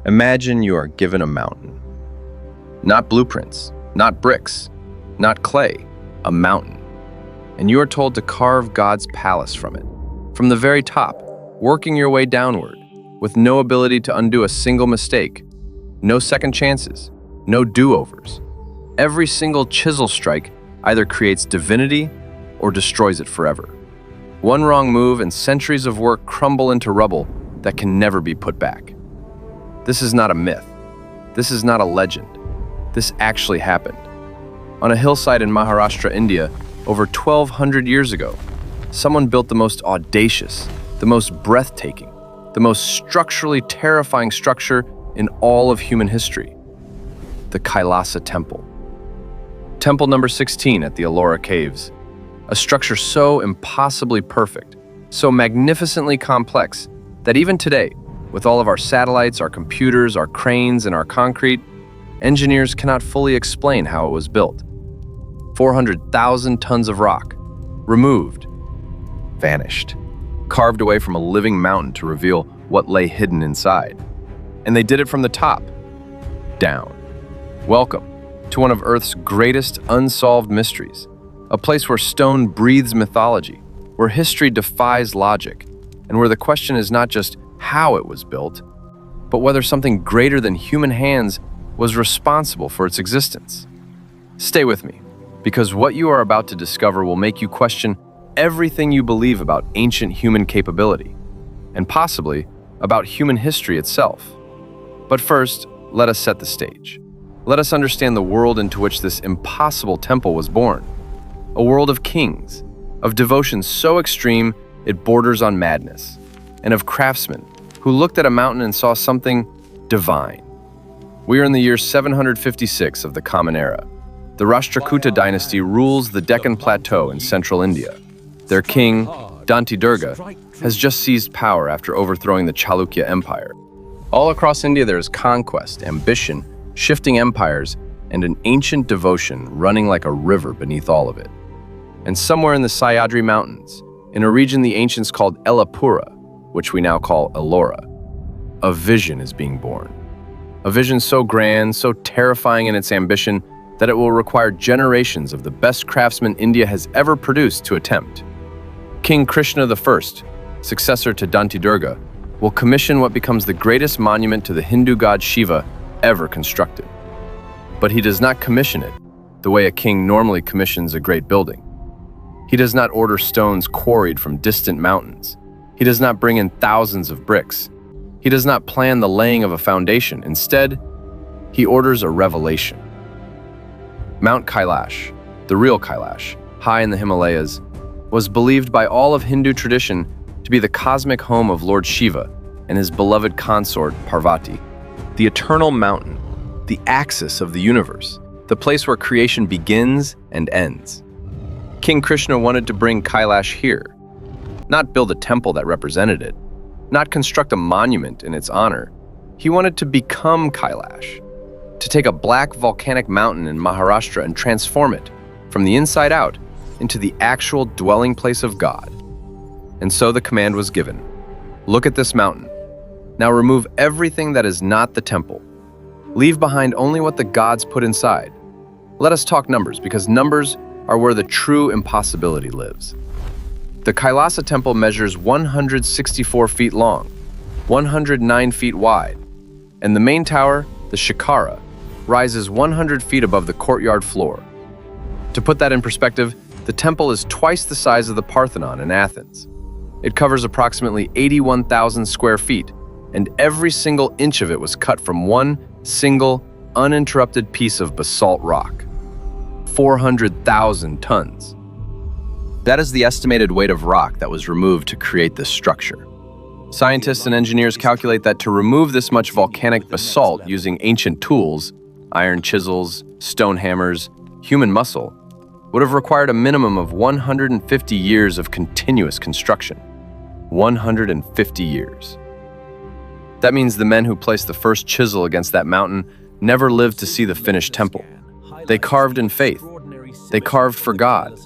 Imagine you are given a mountain. Not blueprints, not bricks, not clay, a mountain. And you are told to carve God's palace from it, from the very top, working your way downward, with no ability to undo a single mistake, no second chances, no do-overs. Every single chisel strike either creates divinity or destroys it forever. One wrong move and centuries of work crumble into rubble that can never be put back. This is not a myth. This is not a legend. This actually happened. On a hillside in Maharashtra, India, over 1,200 years ago, someone built the most audacious, the most breathtaking, the most structurally terrifying structure in all of human history: the Kailasa Temple. Temple number 16 at the Ellora Caves. A structure so impossibly perfect, so magnificently complex, that even today, with all of our satellites, our computers, our cranes, and our concrete, engineers cannot fully explain how it was built. 400,000 tons of rock, removed, vanished, carved away from a living mountain to reveal what lay hidden inside. And they did it from the top, down. Welcome to one of Earth's greatest unsolved mysteries, a place where stone breathes mythology, where history defies logic, and where the question is not just how it was built, but whether something greater than human hands was responsible for its existence. Stay with me, because what you are about to discover will make you question everything you believe about ancient human capability, and possibly about human history itself. But first, let us set the stage. Let us understand the world into which this impossible temple was born. A world of kings, of devotion so extreme it borders on madness, and of craftsmen who looked at a mountain and saw something divine. We are in the year 756 of the Common Era. The Rashtrakuta dynasty rules the Deccan Plateau in central India. Their king, Dantidurga, has just seized power after overthrowing the Chalukya Empire. All across India there is conquest, ambition, shifting empires, and an ancient devotion running like a river beneath all of it. And somewhere in the Sahyadri Mountains, in a region the ancients called Ellapura, which we now call Ellora, a vision is being born. A vision so grand, so terrifying in its ambition, that it will require generations of the best craftsmen India has ever produced to attempt. King Krishna I, successor to Dantidurga, will commission what becomes the greatest monument to the Hindu god Shiva ever constructed. But he does not commission it the way a king normally commissions a great building. He does not order stones quarried from distant mountains. He does not bring in thousands of bricks. He does not plan the laying of a foundation. Instead, he orders a revelation. Mount Kailash, the real Kailash, high in the Himalayas, was believed by all of Hindu tradition to be the cosmic home of Lord Shiva and his beloved consort Parvati. The eternal mountain, the axis of the universe, the place where creation begins and ends. King Krishna wanted to bring Kailash here, not build a temple that represented it, not construct a monument in its honor. He wanted to become Kailash, to take a black volcanic mountain in Maharashtra and transform it, from the inside out, into the actual dwelling place of God. And so the command was given. Look at this mountain. Now remove everything that is not the temple. Leave behind only what the gods put inside. Let us talk numbers, because numbers are where the true impossibility lives. The Kailasa Temple measures 164 feet long, 109 feet wide, and the main tower, the Shikara, rises 100 feet above the courtyard floor. To put that in perspective, the temple is twice the size of the Parthenon in Athens. It covers approximately 81,000 square feet, and every single inch of it was cut from one single, uninterrupted piece of basalt rock. 400,000 tons. That is the estimated weight of rock that was removed to create this structure. Scientists and engineers calculate that to remove this much volcanic basalt using ancient tools, iron chisels, stone hammers, human muscle, would have required a minimum of 150 years of continuous construction. 150 years. That means the men who placed the first chisel against that mountain never lived to see the finished temple. They carved in faith. They carved for God.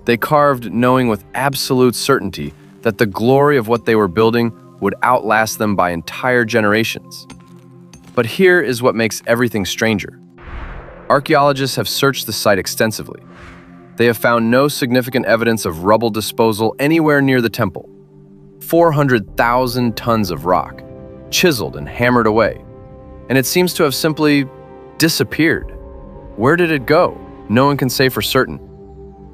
They carved knowing with absolute certainty that the glory of what they were building would outlast them by entire generations. But here is what makes everything stranger. Archaeologists have searched the site extensively. They have found no significant evidence of rubble disposal anywhere near the temple. 400,000 tons of rock, chiseled and hammered away. And it seems to have simply disappeared. Where did it go? No one can say for certain.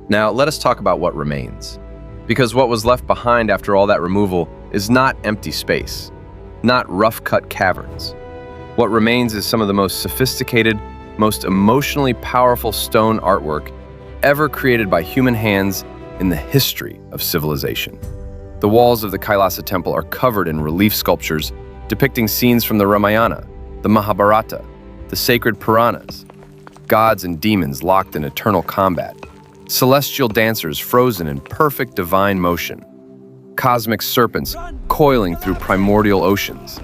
Now, let us talk about what remains. Because what was left behind after all that removal is not empty space, not rough-cut caverns. What remains is some of the most sophisticated, most emotionally powerful stone artwork ever created by human hands in the history of civilization. The walls of the Kailasa Temple are covered in relief sculptures depicting scenes from the Ramayana, the Mahabharata, the sacred Puranas, gods and demons locked in eternal combat, celestial dancers frozen in perfect divine motion, cosmic serpents coiling through primordial oceans,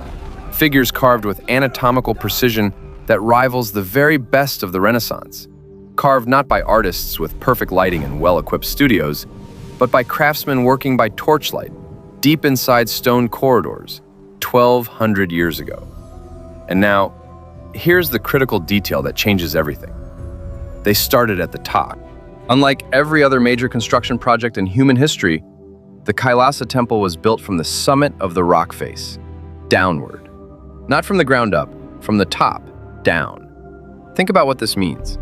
figures carved with anatomical precision that rivals the very best of the Renaissance, carved not by artists with perfect lighting and well-equipped studios, but by craftsmen working by torchlight, deep inside stone corridors, 1,200 years ago. And now, here's the critical detail that changes everything. They started at the top. Unlike every other major construction project in human history, the Kailasa Temple was built from the summit of the rock face, downward. Not from the ground up, from the top, down. Think about what this means.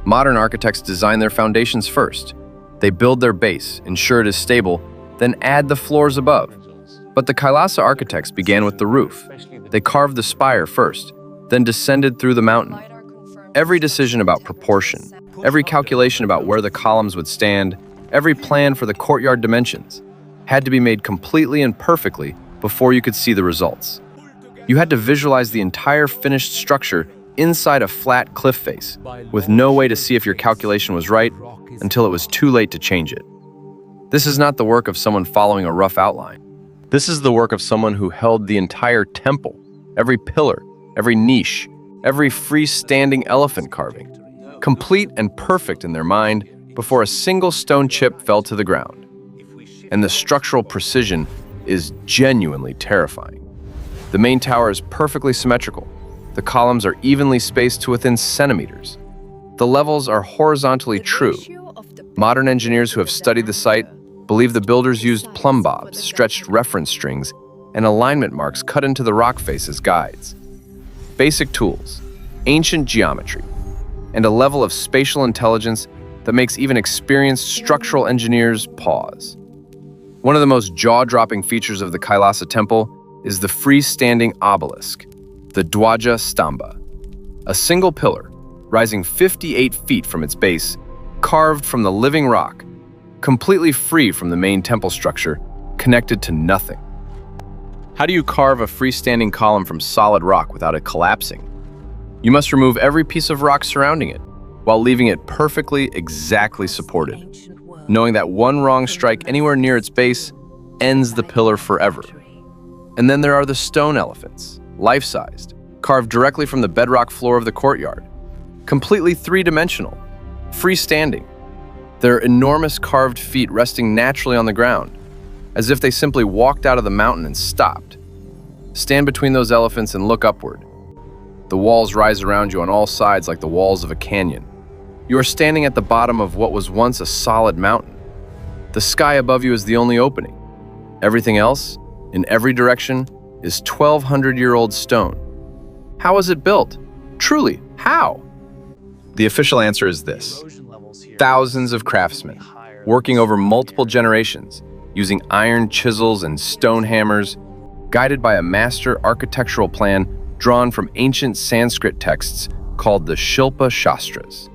Modern architects design their foundations first. They build their base, ensure it is stable, then add the floors above. But the Kailasa architects began with the roof. They carved the spire first, then descended through the mountain. Every decision about proportion, every calculation about where the columns would stand, every plan for the courtyard dimensions had to be made completely and perfectly before you could see the results. You had to visualize the entire finished structure inside a flat cliff face, with no way to see if your calculation was right until it was too late to change it. This is not the work of someone following a rough outline. This is the work of someone who held the entire temple, every pillar, every niche, every freestanding elephant carving, complete and perfect in their mind before a single stone chip fell to the ground. And the structural precision is genuinely terrifying. The main tower is perfectly symmetrical. The columns are evenly spaced to within centimeters. The levels are horizontally true. Modern engineers who have studied the site believe the builders used plumb bobs, stretched reference strings, and alignment marks cut into the rock face as guides. Basic tools, ancient geometry, and a level of spatial intelligence that makes even experienced structural engineers pause. One of the most jaw-dropping features of the Kailasa Temple is the freestanding obelisk, the Dwaja Stamba, a single pillar rising 58 feet from its base, carved from the living rock, completely free from the main temple structure, connected to nothing. How do you carve a freestanding column from solid rock without it collapsing? You must remove every piece of rock surrounding it, while leaving it perfectly, exactly supported, knowing that one wrong strike anywhere near its base ends the pillar forever. And then there are the stone elephants, life-sized, carved directly from the bedrock floor of the courtyard, completely three-dimensional, freestanding, their enormous carved feet resting naturally on the ground, as if they simply walked out of the mountain and stopped. Stand between those elephants and look upward. The walls rise around you on all sides like the walls of a canyon. You are standing at the bottom of what was once a solid mountain. The sky above you is the only opening. Everything else, in every direction, is 1,200-year-old stone. How is it built? Truly, how? The official answer is this. Thousands of craftsmen, working over multiple generations, using iron chisels and stone hammers, guided by a master architectural plan drawn from ancient Sanskrit texts called the Shilpa Shastras.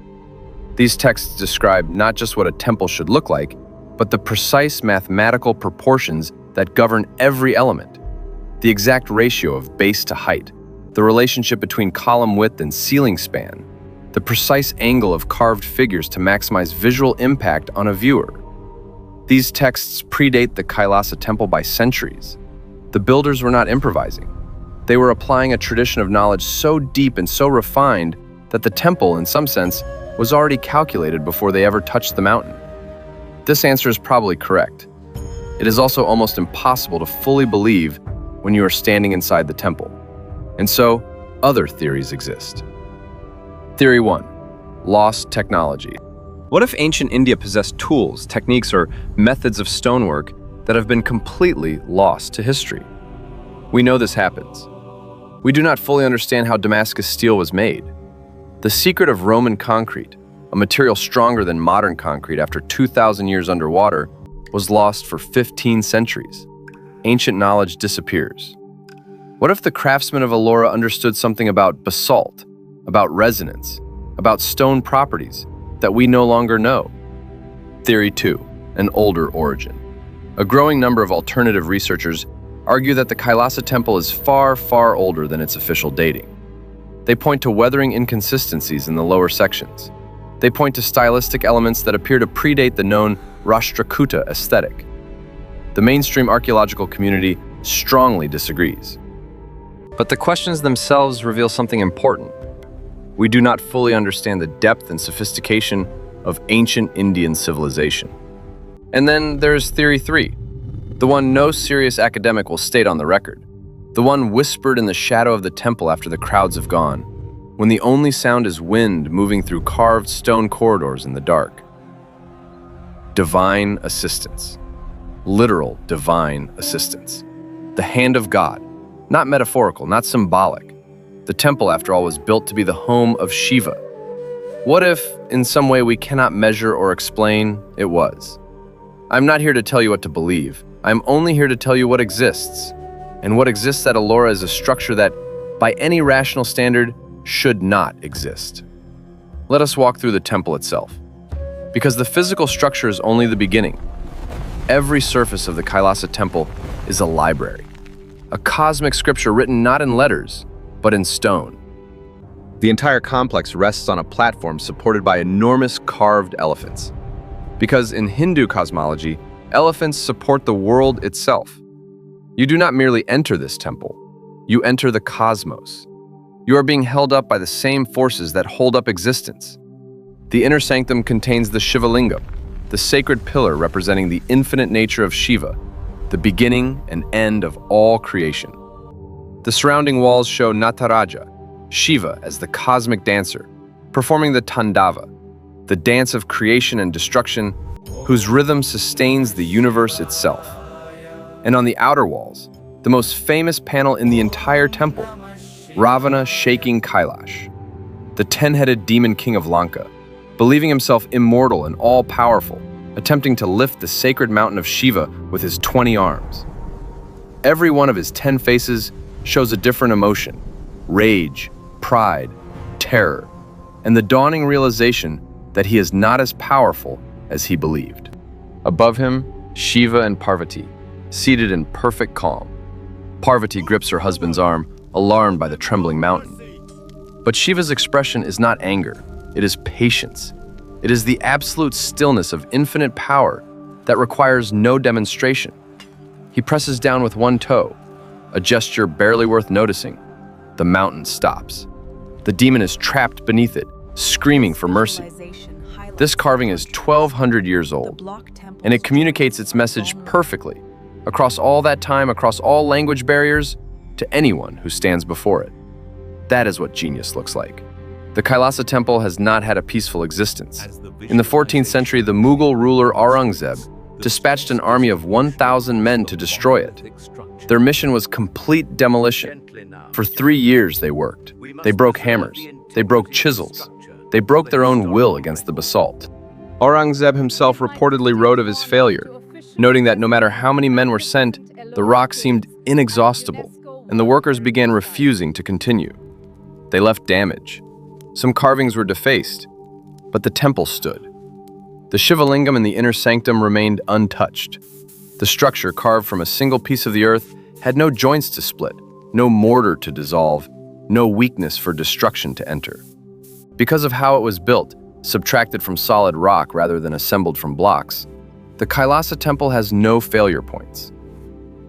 These texts describe not just what a temple should look like, but the precise mathematical proportions that govern every element, the exact ratio of base to height, the relationship between column width and ceiling span, the precise angle of carved figures to maximize visual impact on a viewer. These texts predate the Kailasa Temple by centuries. The builders were not improvising. They were applying a tradition of knowledge so deep and so refined that the temple, in some sense, was already calculated before they ever touched the mountain. This answer is probably correct. It is also almost impossible to fully believe when you are standing inside the temple. And so, other theories exist. Theory 1. Lost technology. What if ancient India possessed tools, techniques, or methods of stonework that have been completely lost to history? We know this happens. We do not fully understand how Damascus steel was made. The secret of Roman concrete, a material stronger than modern concrete after 2,000 years underwater, was lost for 15 centuries. Ancient knowledge disappears. What if the craftsmen of Ellora understood something about basalt, about resonance, about stone properties that we no longer know? Theory 2, an older origin. A growing number of alternative researchers argue that the Kailasa Temple is far, far older than its official dating. They point to weathering inconsistencies in the lower sections. They point to stylistic elements that appear to predate the known Rashtrakuta aesthetic. The mainstream archaeological community strongly disagrees. But the questions themselves reveal something important. We do not fully understand the depth and sophistication of ancient Indian civilization. And then there's Theory 3, the one no serious academic will state on the record, the one whispered in the shadow of the temple after the crowds have gone, when the only sound is wind moving through carved stone corridors in the dark. Divine assistance. Literal divine assistance. The hand of God. Not metaphorical, not symbolic. The temple, after all, was built to be the home of Shiva. What if, in some way we cannot measure or explain, it was? I'm not here to tell you what to believe. I'm only here to tell you what exists. And what exists at Ellora is a structure that, by any rational standard, should not exist. Let us walk through the temple itself. Because the physical structure is only the beginning. Every surface of the Kailasa Temple is a library. A cosmic scripture written not in letters, but in stone. The entire complex rests on a platform supported by enormous carved elephants. Because in Hindu cosmology, elephants support the world itself. You do not merely enter this temple, you enter the cosmos. You are being held up by the same forces that hold up existence. The inner sanctum contains the Shiva Lingam, the sacred pillar representing the infinite nature of Shiva, the beginning and end of all creation. The surrounding walls show Nataraja, Shiva as the cosmic dancer, performing the Tandava, the dance of creation and destruction, whose rhythm sustains the universe itself. And on the outer walls, the most famous panel in the entire temple, Ravana shaking Kailash, the 10-headed demon king of Lanka, believing himself immortal and all-powerful, attempting to lift the sacred mountain of Shiva with his 20 arms. Every one of his 10 faces shows a different emotion: rage, pride, terror, and the dawning realization that he is not as powerful as he believed. Above him, Shiva and Parvati, seated in perfect calm. Parvati grips her husband's arm, alarmed by the trembling mountain. But Shiva's expression is not anger, it is patience. It is the absolute stillness of infinite power that requires no demonstration. He presses down with one toe, a gesture barely worth noticing. The mountain stops. The demon is trapped beneath it, screaming for mercy. This carving is 1,200 years old, and it communicates its message perfectly, across all that time, across all language barriers, to anyone who stands before it. That is what genius looks like. The Kailasa Temple has not had a peaceful existence. In the 14th century, the Mughal ruler Aurangzeb dispatched an army of 1,000 men to destroy it. Their mission was complete demolition. For 3 years they worked. They broke hammers. They broke chisels. They broke their own will against the basalt. Aurangzeb himself reportedly wrote of his failure, noting that no matter how many men were sent, the rock seemed inexhaustible, and the workers began refusing to continue. They left damage. Some carvings were defaced, but the temple stood. The Shiva Lingam in the inner sanctum remained untouched. The structure, carved from a single piece of the earth, had no joints to split, no mortar to dissolve, no weakness for destruction to enter. Because of how it was built, subtracted from solid rock rather than assembled from blocks, the Kailasa Temple has no failure points.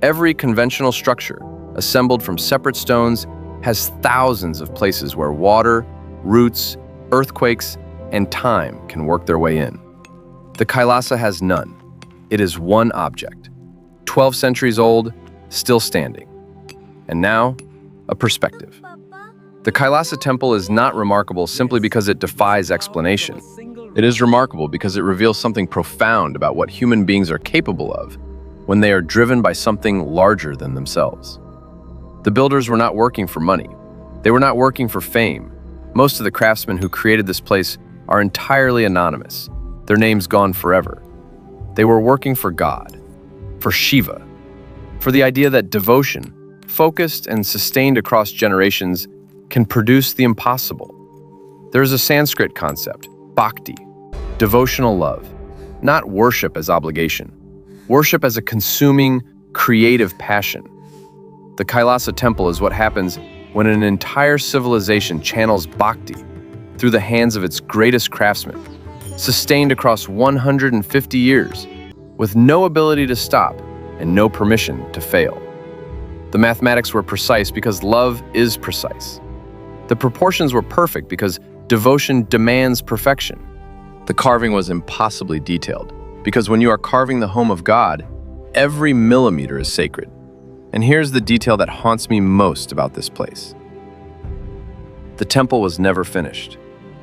Every conventional structure, assembled from separate stones, has thousands of places where water, roots, earthquakes, and time can work their way in. The Kailasa has none. It is one object, 12 centuries old, still standing. And now, a perspective. The Kailasa Temple is not remarkable simply because it defies explanation. It is remarkable because it reveals something profound about what human beings are capable of when they are driven by something larger than themselves. The builders were not working for money. They were not working for fame. Most of the craftsmen who created this place are entirely anonymous, their names gone forever. They were working for God, for Shiva, for the idea that devotion, focused and sustained across generations, can produce the impossible. There is a Sanskrit concept, bhakti, devotional love, not worship as obligation, worship as a consuming, creative passion. The Kailasa Temple is what happens when an entire civilization channels bhakti through the hands of its greatest craftsmen, sustained across 150 years, with no ability to stop and no permission to fail. The mathematics were precise because love is precise. The proportions were perfect because devotion demands perfection. The carving was impossibly detailed because when you are carving the home of God, every millimeter is sacred. And here's the detail that haunts me most about this place. The temple was never finished.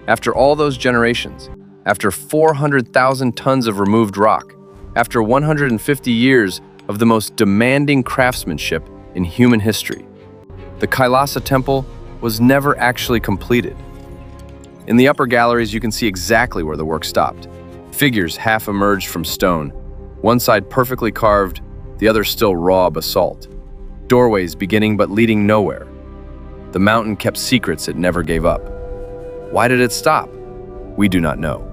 After all those generations, after 400,000 tons of removed rock, after 150 years of the most demanding craftsmanship in human history, the Kailasa Temple was never actually completed. In the upper galleries, you can see exactly where the work stopped. Figures half emerged from stone, one side perfectly carved, the other still raw basalt. Doorways beginning but leading nowhere. The mountain kept secrets it never gave up. Why did it stop? We do not know.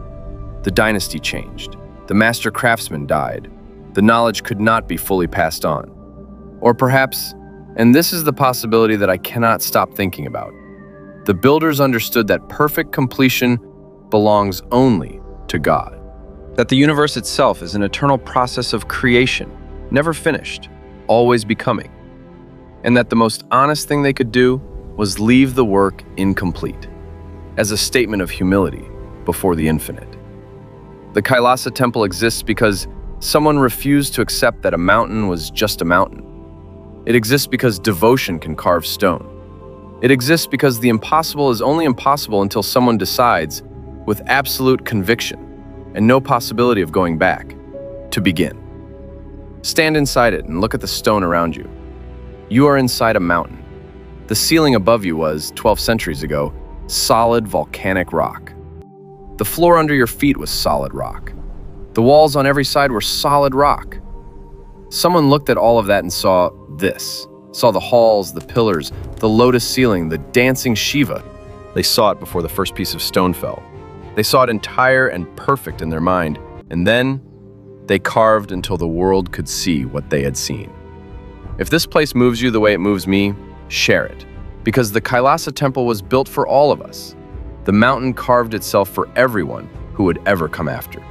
The dynasty changed. The master craftsman died. The knowledge could not be fully passed on. Or perhaps, and this is the possibility that I cannot stop thinking about, the builders understood that perfect completion belongs only to God. That the universe itself is an eternal process of creation, never finished, always becoming. And that the most honest thing they could do was leave the work incomplete, as a statement of humility before the infinite. The Kailasa Temple exists because someone refused to accept that a mountain was just a mountain. It exists because devotion can carve stone. It exists because the impossible is only impossible until someone decides, with absolute conviction and no possibility of going back, to begin. Stand inside it and look at the stone around you. You are inside a mountain. The ceiling above you was, 12 centuries ago, solid volcanic rock. The floor under your feet was solid rock. The walls on every side were solid rock. Someone looked at all of that and saw this. Saw the halls, the pillars, the lotus ceiling, the dancing Shiva. They saw it before the first piece of stone fell. They saw it entire and perfect in their mind, and then they carved until the world could see what they had seen. If this place moves you the way it moves me, share it. Because the Kailasa Temple was built for all of us. The mountain carved itself for everyone who would ever come after.